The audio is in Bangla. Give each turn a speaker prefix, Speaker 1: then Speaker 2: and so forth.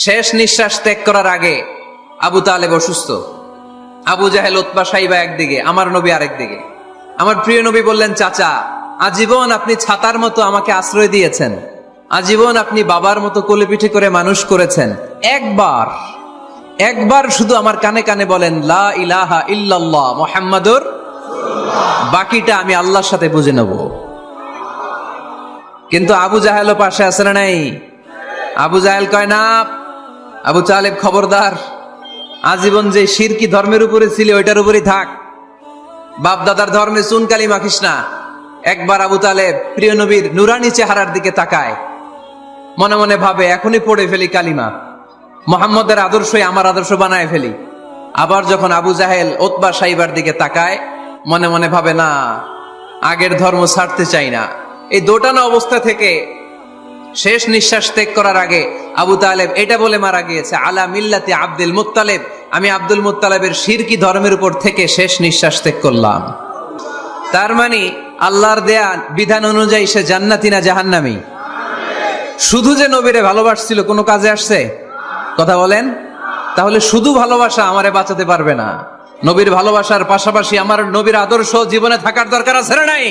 Speaker 1: শেষ নিঃশ্বাস ত্যাগ করার আগে আবু তালেব অসুস্থ। আবু জাহেল, উতবা, সাইবা একদিকে, আমার নবী আরেকদিকে। আমার প্রিয় নবী বললেন, চাচা, আজীবন আপনি ছাতার মতো আমাকে আশ্রয় দিয়েছেন, আজীবন আপনি বাবার মতো কোলে পিঠে করে মানুষ করেছেন, একবার শুধু আমার কানে কানে বলেন লা ইলাহা ইল্লাল্লাহ মুহাম্মাদুর, বাকিটা আমি আল্লাহর সাথে বুঝে নেব। কিন্তু আবু জাহেলও পাশে আছে না নাই? আবু জাহেল কয় না, আবু তালেব খবরদার, আজীবন যে শিরকি ধর্মের উপরে ছিল ওইটার উপরেই থাক, বাপ দাদার ধর্মে চুন কালি মাখিস না। একবার আবু তালেব প্রিয় নবীর নুরানি চেহারার দিকে তাকায়, মনে মনে ভাবে এখনই পড়ে ফেলি কালিমা, মুহাম্মদের আদর্শই আমার আদর্শ বানায় ফেলি। আবার যখন আবু জাহেল, উতবা, সাইবার দিকে তাকায়, মনে মনে ভাবে না, আগের ধর্ম ছাড়তে চাই না। এই দোটানা অবস্থা থেকে শেষ নিঃশ্বাস ত্যাগ করার আগে আবু তালেব এটা বলে মারা গিয়েছে, আলা মিল্লাতি আব্দুল মুত্তালিব, আমি আব্দুল মুত্তালিবের শিরকি ধর্মের উপর থেকে শেষ নিঃশ্বাস ত্যাগ করলাম। তার মানে আল্লাহর দেয়া বিধান অনুযায়ী সে জান্নাতি না জাহান্নামী? শুধু যে নবীরে ভালোবাসছিল কোনো কাজে আসছে? কথা বলেন। তাহলে শুধু ভালোবাসা আমারে বাঁচাতে পারবে না। নবীর ভালোবাসার পাশাপাশি আমার নবীর আদর্শ জীবনে থাকার দরকার আছে না নাই?